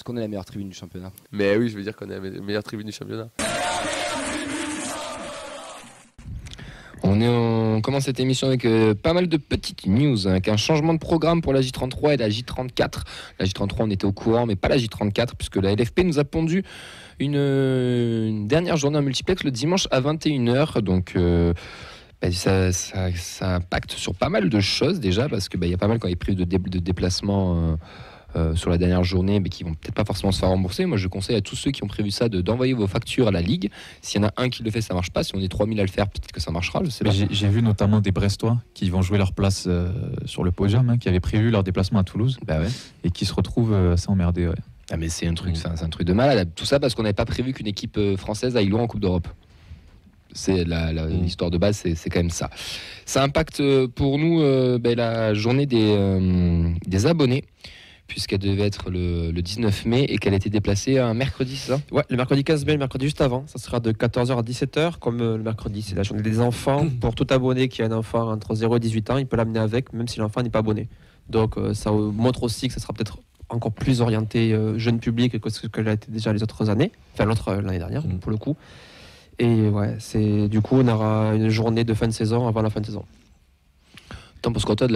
qu'on est la meilleure tribune du championnat. Mais oui, je veux dire qu'on est la meilleure tribune du championnat. On commence cette émission avec pas mal de petites news, avec un changement de programme pour la J33 et la J34. La J33, on était au courant, mais pas la J34, puisque la LFP nous a pondu une dernière journée en multiplex le dimanche à 21h. Donc ça impacte sur pas mal de choses déjà, parce qu'il y a pas mal quand il prévu de déplacements sur la dernière journée, mais qui vont peut-être pas forcément se faire rembourser. Moi, je conseille à tous ceux qui ont prévu ça d'envoyer vos factures à la Ligue. S'il y en a un qui le fait, ça marche pas. Si on est 3000 à le faire, peut-être que ça marchera. Je sais pas. J'ai vu notamment des Brestois qui vont jouer leur place sur le podium, qui avaient prévu leur déplacement à Toulouse, et qui se retrouvent assez emmerdés. Ouais. Ah, mais c'est un truc, c'est un truc de malade. Tout ça parce qu'on n'avait pas prévu qu'une équipe française aille loin en Coupe d'Europe. C'est l'histoire de base, c'est quand même ça. Ça impacte pour nous la journée des abonnés, puisqu'elle devait être le 19 mai et qu'elle a été déplacée à un mercredi, c'est ça ? Ouais, le mercredi 15 mai, le mercredi juste avant. Ça sera de 14h à 17h, comme le mercredi. C'est la journée des enfants. Pour tout abonné qui a un enfant entre 0 et 18 ans, il peut l'amener avec, même si l'enfant n'est pas abonné. Donc ça montre aussi que ça sera peut-être encore plus orienté jeune public que ce que l'a été déjà les autres années. Enfin, l'année dernière, pour le coup. Et ouais, du coup, on aura une journée de fin de saison avant la fin de saison. T'en penses quoi, toi, de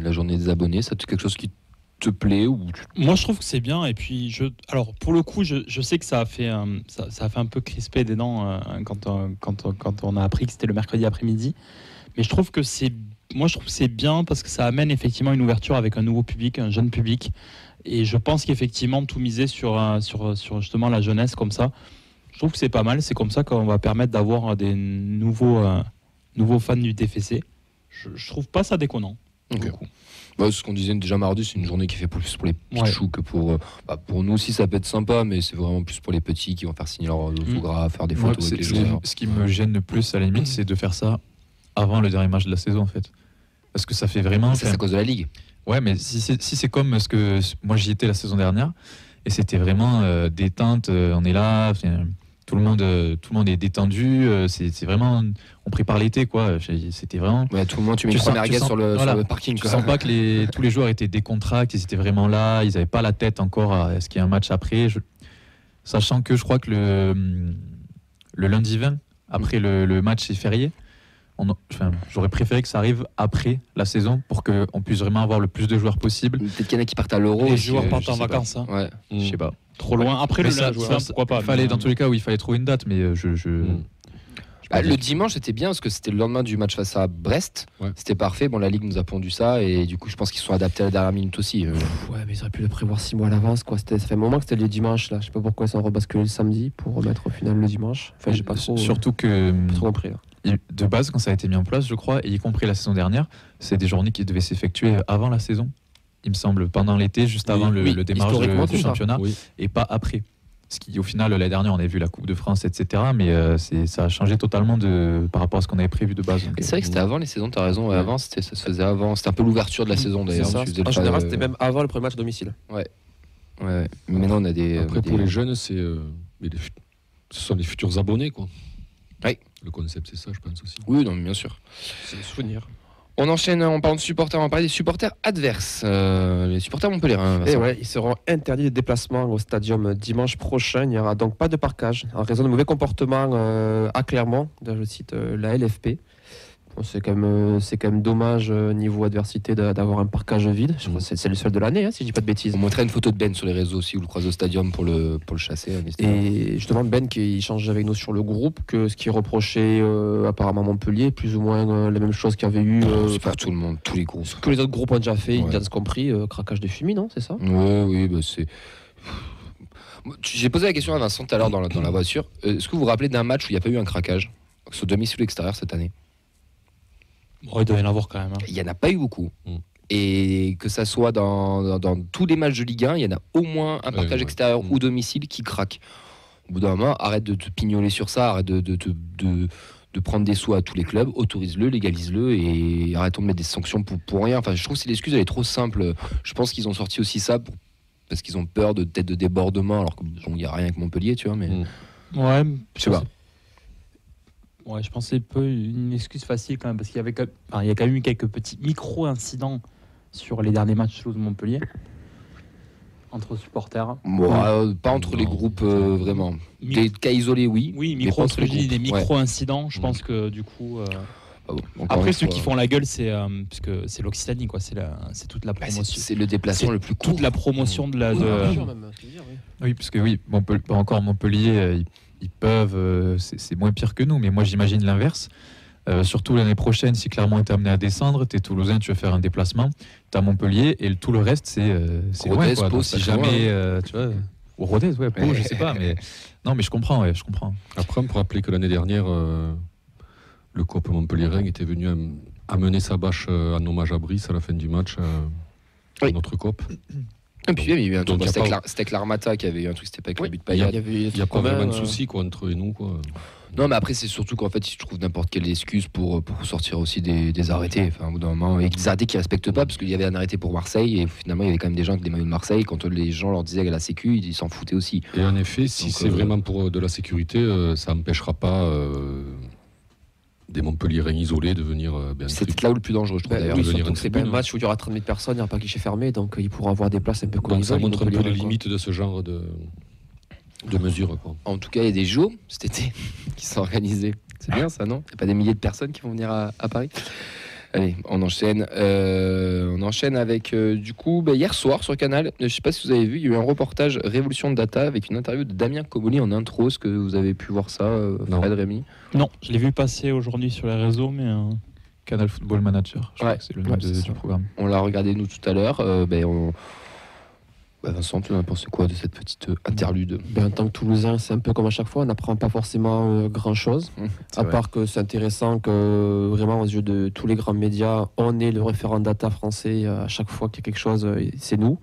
la journée des abonnés ? C'est quelque chose qui te plaît ou... Moi, je trouve que c'est bien. Et puis, alors pour le coup, je sais que ça a fait un peu crisper des dents quand on a appris que c'était le mercredi après-midi. Mais je trouve que c'est bien parce que ça amène effectivement une ouverture avec un nouveau public, un jeune public. Et je pense qu'effectivement, tout miser sur justement la jeunesse comme ça, je trouve que c'est pas mal. C'est comme ça qu'on va permettre d'avoir des nouveaux fans du TFC. Je trouve pas ça déconnant. Okay. C'est ce qu'on disait déjà mardi, c'est une journée qui fait plus pour les pichous que pour nous aussi, ça peut être sympa, mais c'est vraiment plus pour les petits qui vont faire signer leur autographe, faire des photos avec les joueurs. Ce qui me gêne le plus à la limite, c'est de faire ça avant le dernier match de la saison en fait. Parce que ça fait vraiment... C'est à cause de la Ligue. Ouais, mais si c'est comme ce que moi j'y étais la saison dernière, et c'était vraiment détente, on est là... Tout le monde est détendu, c'est vraiment, on prépare l'été quoi. C'était vraiment. Ouais, tout le monde, tu mets une première guette sur le parking. Tu sens pas que tous les joueurs étaient décontractés, ils étaient vraiment là, ils n'avaient pas la tête encore à ce qu'il y ait un match après. Sachant que je crois que le lundi 20, après le match est férié, j'aurais préféré que ça arrive après la saison pour qu'on puisse vraiment avoir le plus de joueurs possible. Peut-être qu'il y en a qui partent à l'Euro. Les joueurs partent en vacances. Hein. Ouais, je sais pas. Trop loin. Après, pourquoi pas. Dans tous les cas, il fallait trouver une date, mais le dimanche, c'était bien parce que c'était le lendemain du match face à Brest. Ouais. C'était parfait. Bon, la Ligue nous a pondu ça et du coup, je pense qu'ils sont adaptés à la dernière minute aussi. Ouais, mais ils auraient pu le prévoir 6 mois à l'avance. Quoi. Ça fait un moment que c'était le dimanche. Là. Je sais pas pourquoi ils ont rebasculé le samedi pour remettre au final le dimanche. Enfin, j'ai pas trop. Surtout que. Pas trop compris. Là. De base, quand ça a été mis en place, je crois, et y compris la saison dernière, c'est des journées qui devaient s'effectuer avant la saison. Il me semble, pendant l'été, juste avant le démarrage du championnat, et pas après. Ce qui, au final, l'année dernière, on a vu la Coupe de France, etc. Mais ça a changé totalement par rapport à ce qu'on avait prévu de base. C'est vrai que c'était avant les saisons, tu as raison. Ouais. Avant, ça se faisait avant. C'était un peu l'ouverture de la saison d'ailleurs. En général, c'était même avant le premier match à domicile. Ouais. Mais maintenant, on a des. Après, pour les jeunes, ce sont les futurs abonnés, quoi. Oui. Le concept, c'est ça, je pense aussi. Oui, non, mais bien sûr. C'est des souvenirs. On enchaîne, on parle de supporters, on va parler des supporters adverses. Les supporters montpelliérains. Et ouais, ils seront interdits de déplacement au stadium dimanche prochain. Il n'y aura donc pas de parquage en raison de mauvais comportements à Clermont. Je cite la LFP. Bon, c'est quand même dommage niveau adversité d'avoir un parquage vide. Je crois que c'est le seul de l'année, si je dis pas de bêtises. On montrait une photo de Ben sur les réseaux aussi, où le croise au stadium pour le chasser. Et justement, Ben qui échange avec nous sur le groupe, que ce qui reprochait apparemment Montpellier, plus ou moins la même chose qu'il y avait eu. C'est pour tout le monde, tous les groupes. Ce que les autres groupes ont déjà fait, ils ont compris, craquage des fumis, non, c'est ça ? Oui, c'est. J'ai posé la question à Vincent tout à l'heure dans la voiture. Est-ce que vous vous rappelez d'un match où il n'y a pas eu un craquage, que ce soit domicile ou extérieur cette année ? Bon, il doit y en avoir quand même. Il n'y en a pas eu beaucoup. Et que ça soit dans tous les matchs de Ligue 1, il y en a au moins un parquage extérieur ou domicile qui craque. Au bout d'un moment, arrête de te pignoler sur ça, arrête de prendre des sous à tous les clubs, autorise-le, légalise-le et arrêtons de mettre des sanctions pour rien. Enfin, je trouve que l'excuse elle est trop simple. Je pense qu'ils ont sorti aussi ça parce qu'ils ont peur de débordement, alors qu'il n'y a rien avec Montpellier, tu vois. Mais... Ouais, je sais pas. Ouais, je pense que c'est peu une excuse facile quand même, parce qu'il y a quand même eu quelques petits micro-incidents sur les derniers matchs de Montpellier. entre supporters. Pas entre les groupes, vraiment. Des cas isolés, oui. Oui, mais pas entre les des groupes. micro-incidents, je pense que du coup... Encore Après, une ceux fois, qui font la gueule, c'est parce que c'est l'Occitanie, quoi. C'est toute la promotion. c'est le déplacement le plus court. Toute la promotion de la... Oui, parce que oui, Montpellier, ils peuvent, c'est moins pire que nous, mais moi j'imagine l'inverse. Surtout l'année prochaine, si Clermont est amené à descendre, tu es Toulousain, tu veux faire un déplacement, tu as Montpellier et tout le reste, c'est loin. Rodez, Quoi. Pau, Donc, c'est si loin, jamais, tu vois, ou Rodez, ouais, Pau, je sais pas, mais non, mais je comprends. Après, on peut rappeler que l'année dernière, le COP Montpellier-Rennes était venu amener sa bâche en hommage à Brice à la fin du match, notre COP. Et puis il y a eu un truc, Donc, c'était avec l'Armata qui avait eu un truc, c'était pas avec le but de Payet. Il n'y a pas vraiment de souci entre eux et nous. Quoi. Non, mais après, c'est surtout qu'en fait, ils trouvent n'importe quelle excuse pour sortir aussi des arrêtés. Enfin, au bout d'un moment, et des arrêtés qui respectent pas, parce qu'il y avait un arrêté pour Marseille, et finalement, il y avait quand même des gens avec des maillots de Marseille. Quand les gens leur disaient à la Sécu, ils s'en foutaient aussi. Et en effet, si c'est vraiment pour de la sécurité, ça n'empêchera pas des Montpelliérains isolés de venir. C'est peut-être là où le plus dangereux, je trouve. D'ailleurs, oui, surtout que c'est pas un match où il y aura 30 000 personnes, il n'y aura pas guichet fermé, donc ils pourront avoir des places un peu comme donc ça ils veulent, montre un peu les Montpellier, limites de ce genre de mesures. Quoi. En tout cas, il y a des JO cet été qui sont organisés. C'est bien ça, non? Il n'y a pas des milliers de personnes qui vont venir à Paris? Allez, on enchaîne. On enchaîne avec, du coup, hier soir sur Canal, je ne sais pas si vous avez vu, il y a eu un reportage Révolution de Data avec une interview de Damien Comolli en intro. Est-ce que vous avez pu voir ça, Fred, Rémi? Non, je l'ai vu passer aujourd'hui sur les réseaux, mais... Canal Football Manager, je crois que c'est le nom du programme. On l'a regardé nous tout à l'heure. Vincent, tu en as pensé quoi de cette petite interlude? En tant que Toulousain, c'est un peu comme à chaque fois, on n'apprend pas forcément grand-chose, à part que c'est intéressant que vraiment aux yeux de tous les grands médias, on est le référent data français à chaque fois qu'il y a quelque chose, c'est nous.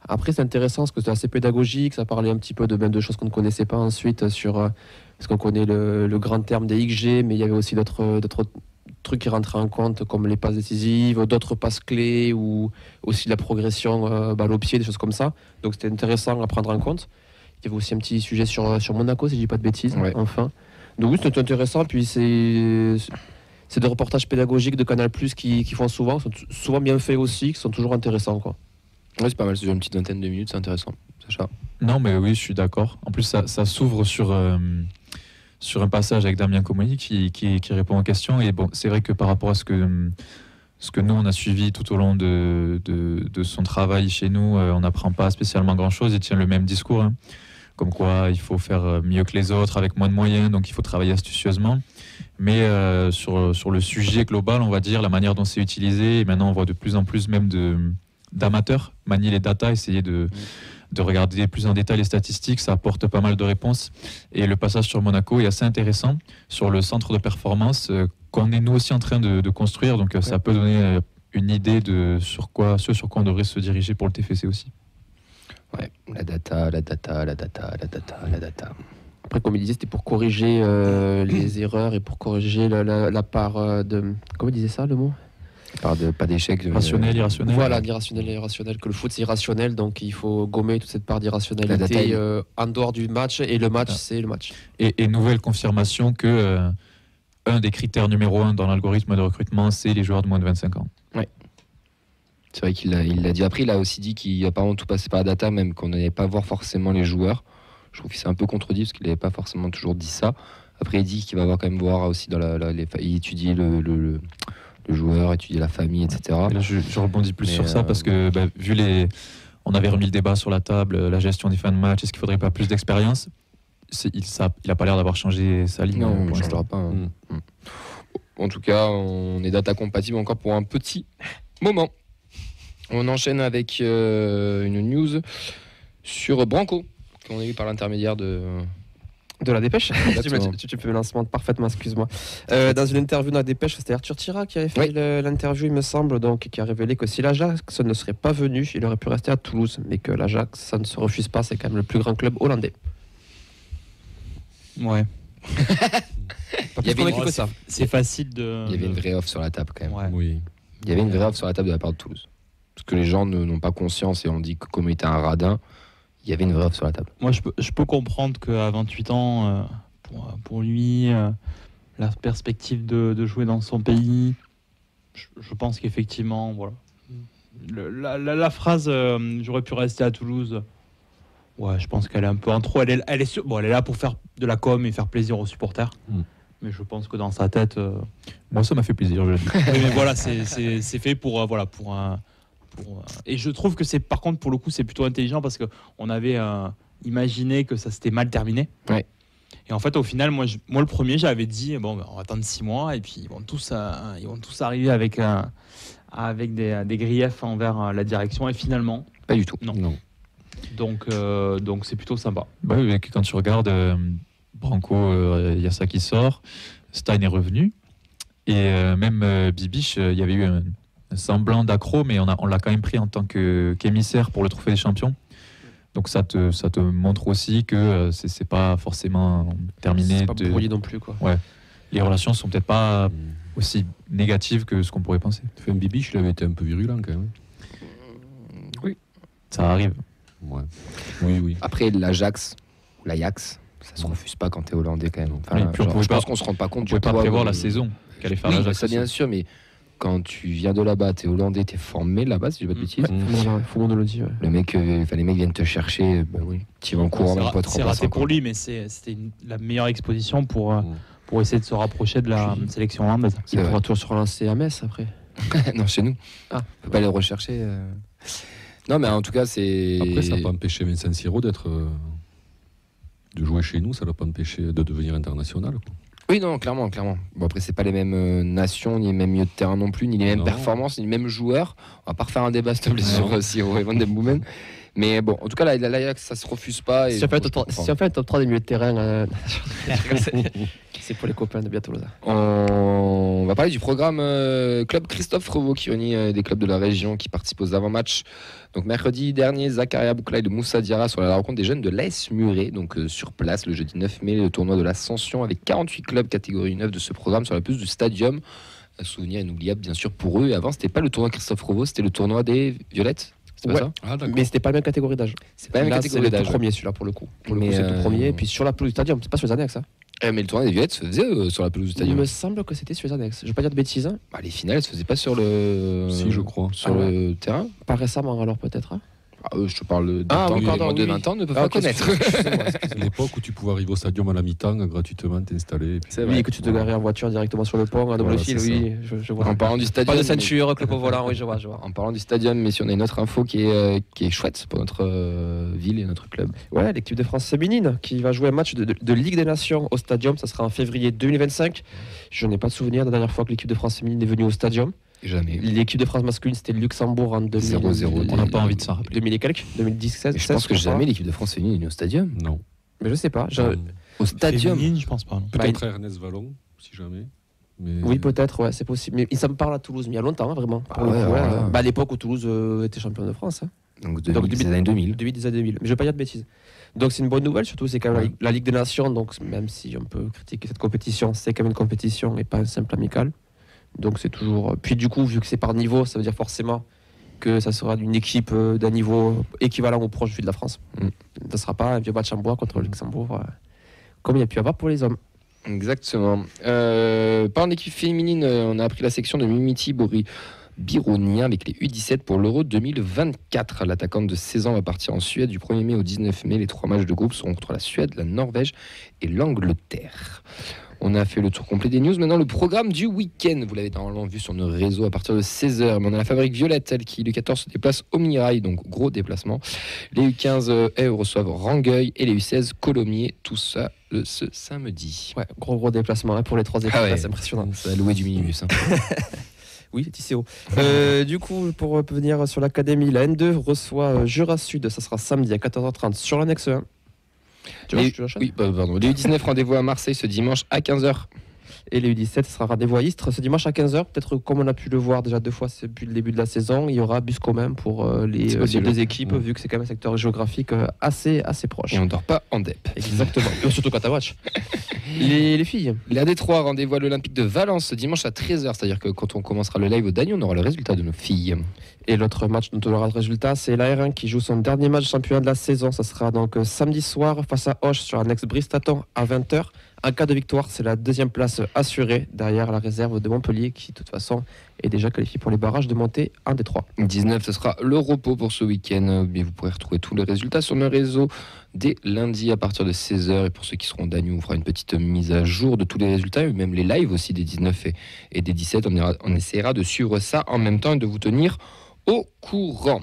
Après, c'est intéressant parce que c'est assez pédagogique, ça parlait un petit peu de choses qu'on ne connaissait pas ensuite, parce qu'on connaît le grand terme des XG, mais il y avait aussi d'autres trucs qui rentraient en compte, comme les passes décisives, d'autres passes clés, ou aussi la progression balle au pied, des choses comme ça. Donc c'était intéressant à prendre en compte. Il y avait aussi un petit sujet sur Monaco, si je dis pas de bêtises, enfin. Donc oui, c'était intéressant, puis c'est des reportages pédagogiques de Canal+, qui font souvent, qui sont souvent bien faits aussi, qui sont toujours intéressants, quoi. Ouais, c'est pas mal, c'est une petite vingtaine de minutes, c'est intéressant. Sacha? Non, mais oui, je suis d'accord. En plus, ça s'ouvre sur un passage avec Damien Comolli qui répond aux questions. Et bon, c'est vrai que par rapport à ce que nous, on a suivi tout au long de son travail chez nous, on n'apprend pas spécialement grand-chose. Il tient le même discours, hein. Comme quoi il faut faire mieux que les autres avec moins de moyens, donc il faut travailler astucieusement. Mais sur le sujet global, on va dire, la manière dont c'est utilisé, et maintenant on voit de plus en plus même d'amateurs manier les datas, essayer de regarder plus en détail les statistiques, ça apporte pas mal de réponses. Et le passage sur Monaco est assez intéressant sur le centre de performance qu'on est nous aussi en train de construire. Donc ça peut donner une idée de sur quoi on devrait se diriger pour le TFC aussi. Ouais, la data. Après, comme il disait, c'était pour corriger les erreurs et pour corriger la part de... Comment il disait ça, le mot? Pas d'échec. Rationnel, irrationnel. Voilà, d'irrationnel et irrationnel, que le foot c'est irrationnel, donc il faut gommer toute cette part d'irrationalité en dehors du match, et le match c'est le match. Et nouvelle confirmation que un des critères numéro 1 dans l'algorithme de recrutement, c'est les joueurs de moins de 25 ans. Ouais. C'est vrai qu'il l'a dit. Après, il a aussi dit qu'il apparemment tout passait par la data, même qu'on n'allait pas voir forcément les joueurs. Je trouve qu'il s'est un peu contredit parce qu'il n'avait pas forcément toujours dit ça. Après, il dit qu'il va quand même voir aussi dans il étudie le joueur, étudier la famille, etc. Et là, je rebondis plus sur ça parce que on avait remis le débat sur la table, la gestion des fins de match, est-ce qu'il ne faudrait pas plus d'expérience? Il n'a pas l'air d'avoir changé sa ligne. Non, il ne changera pas. En tout cas, on est data compatible encore pour un petit moment. On enchaîne avec une news sur Branco, qu'on a eu par l'intermédiaire de la Dépêche. Tu peux me lancer parfaitement, excuse-moi. Dans une interview dans la Dépêche, c'était Arthur Tira qui avait fait l'interview, il me semble, donc, qui a révélé que si l'Ajax ne serait pas venu, il aurait pu rester à Toulouse, mais que l'Ajax, ça ne se refuse pas, c'est quand même le plus grand club hollandais. Ouais. Il y avait ça. C'est facile de... Il y avait une vraie offre sur la table quand même. Ouais. Oui. Il y avait une vraie offre sur la table de la part de Toulouse. Parce que les gens n'ont pas conscience et on dit que comme il était un radin, il y avait une vraie offre sur la table. Moi, je peux comprendre qu'à 28 ans, pour lui, la perspective de jouer dans son pays, je pense qu'effectivement, voilà, La phrase j'aurais pu rester à Toulouse. Ouais, je pense qu'elle est un peu en trop. Elle est là pour faire de la com et faire plaisir aux supporters. Mais je pense que dans sa tête. Moi, ça m'a fait plaisir. Oui, mais voilà, c'est fait pour et je trouve que par contre, pour le coup, c'est plutôt intelligent parce qu'on avait imaginé que ça s'était mal terminé. Ouais. Et en fait, au final, moi le premier, j'avais dit on va attendre 6 mois et puis ils vont tous arriver avec des griefs envers la direction. Et finalement, pas du tout. Non. Donc c'est plutôt sympa. Bah oui, quand tu regardes Branco, il y a ça qui sort. Stein est revenu. Et même Bibiche, il y avait eu un semblant d'accro, mais on l'a quand même pris en tant qu'émissaire pour le Trophée des Champions. Donc ça te montre aussi que c'est pas forcément terminé. C'est pas brouillé non plus, quoi. Ouais. Les relations sont peut-être pas aussi négatives que ce qu'on pourrait penser. Bibiche, il avait été un peu virulent quand même. Oui. Ça arrive. Ouais. Oui. Après, l'Ajax, ça se refuse pas quand t'es hollandais quand même. Enfin, je pense qu'on se rend pas compte. On pouvait pas prévoir la saison qu'allait faire l'Ajax. Ça bien sûr, mais quand tu viens de là-bas, t'es hollandais, t'es formé là-bas, si je dis pas de bêtises. Faut qu'on le dise. Ouais. Les mecs viennent te chercher, tu vas en courant, même pas trop. C'est raté pour lui, mais c'était la meilleure exposition pour essayer de se rapprocher de la sélection hollandaise. Il pourra toujours se relancer à Metz après. Non, chez nous. On peut pas les rechercher. Non, mais en tout cas, c'est. Après, ça n'a pas empêché Vincent Siro de jouer chez nous, ça l'a pas empêché de devenir international, quoi. Oui, non, clairement. Bon, après, c'est pas les mêmes nations, ni les mêmes milieux de terrain non plus, ni les mêmes performances, ni les mêmes joueurs. On va pas refaire un débat, s'il te plaît, sur Siro et Van den Boomen. Mais bon, en tout cas, l'Ajax, ça se refuse pas. Si on fait un top 3 des milieux de terrain, c'est pour les copains de bientôt. On va parler du programme Club Christophe Revaux qui réunit des clubs de la région qui participent aux avant-matchs. Donc mercredi dernier, Zakaria Bouklaï de Moussa Diarra sur la rencontre des jeunes de l'AS Muret. Donc sur place, le jeudi 9 mai, le tournoi de l'Ascension avec 48 clubs catégorie 9 de ce programme sur la pelouse du Stadium. Un souvenir inoubliable bien sûr pour eux. Et avant, c'était pas le tournoi Christophe Revaux, c'était le tournoi des Violettes. Ouais. Mais c'était pas la même catégorie d'âge. C'est pas la même catégorie d'âge. C'est le premier celui-là pour le coup. C'est le premier. Et puis sur la pelouse du Stadium, c'est pas sur les annexes. Mais le tournoi des Violettes se faisait sur la pelouse du Stadium. Il me semble que c'était sur les annexes. Je vais pas dire de bêtises. Les finales se faisaient pas sur le. Si, je crois. Sur le terrain. Pas récemment alors peut-être. Je te parle d'un temps, de 20 ans ne peuvent pas connaître. C'est l'époque où tu pouvais arriver au stadium à la mi-temps gratuitement, t'installer. Oui, que tu te garais en voiture directement sur le pont, à double fil, oui. Je vois. En parlant du stadium. Pas de ceinture, club au volant, oui, je vois. En parlant du stadium, mais si on a une autre info qui est chouette pour notre ville et notre club. Ouais, l'équipe de France féminine qui va jouer un match de Ligue des Nations au stadium, ça sera en février 2025. Je n'ai pas de souvenir de la dernière fois que l'équipe de France féminine est venue au stadium. Jamais. L'équipe de France masculine, c'était le Luxembourg en 0-0. On n'a pas envie de s'en rappeler. 2000 et quelques, 2017. Je pense que jamais l'équipe de France féminine est venue au stadium. Non. Mais je sais pas. Au stadium. Féminine, je pense pas. Peut-être Ernest Vallon, si jamais. Mais... Oui, peut-être, ouais, c'est possible. Mais ça me parle à Toulouse, mais il y a longtemps, vraiment. À l'époque où Toulouse était champion de France. Donc des années 2000. Des années 2000. Mais je vais pas dire de bêtises. Donc c'est une bonne nouvelle, surtout c'est quand même la Ligue des Nations. Donc même si on peut critiquer cette compétition, c'est quand même une compétition et pas un simple amical. Donc c'est toujours. Puis du coup, vu que c'est par niveau, ça veut dire forcément que ça sera d'une équipe d'un niveau équivalent ou proche de la France. Ça ne sera pas un vieux match en bois contre le Luxembourg, comme il y a pu avoir pour les hommes. Exactement. Par l'équipe féminine, on a appris la section de Mimiti Bironia avec les U17 pour l'Euro 2024. L'attaquante de 16 ans va partir en Suède du 1er mai au 19 mai. Les 3 matchs de groupe seront contre la Suède, la Norvège et l'Angleterre. On a fait le tour complet des news. Maintenant, le programme du week-end. Vous l'avez normalement vu sur nos réseaux à partir de 16h. Mais on a la Fabrique Violette, celle qui, le 14, se déplace au Mirail. Donc, gros déplacement. Les U15 reçoivent Rangueil et les U16 Colomiers. Tout ça ce samedi. Ouais, gros déplacement pour les 3 équipes. C'est impressionnant. Ça a loué du minibus. Oui, Tisséo. Du coup, pour venir sur l'académie, la N2 reçoit Jura Sud. Ça sera samedi à 14h30 sur l'annexe 1. Les U19, rendez-vous à Marseille ce dimanche à 15h. Et les U17, ce sera rendez-vous à Istres ce dimanche à 15h. Peut-être comme on a pu le voir déjà 2 fois depuis le début de la saison, il y aura bus commun pour les 2 équipes, vu que c'est quand même un secteur géographique assez proche. Et on ne dort pas en DEP. Exactement. Surtout quand tu watch. Les filles. La D3, rendez-vous à l'Olympique de Valence ce dimanche à 13h. C'est-à-dire que quand on commencera le live au Dagny, on aura le résultat de nos filles. Et l'autre match dont on aura le résultat, c'est la R1 qui joue son dernier match de championnat de la saison. Ça sera donc samedi soir face à Auch sur l'annexe Bristaton à 20h. En cas de victoire, c'est la deuxième place assurée derrière la réserve de Montpellier qui, de toute façon, est déjà qualifiée pour les barrages de montée 1 des 3. 19, ce sera le repos pour ce week-end. Mais vous pourrez retrouver tous les résultats sur nos réseaux dès lundi à partir de 16h. Et pour ceux qui seront d'Agnew, on fera une petite mise à jour de tous les résultats, et même les lives aussi des 19 et des 17. On essaiera de suivre ça en même temps et de vous tenir au courant.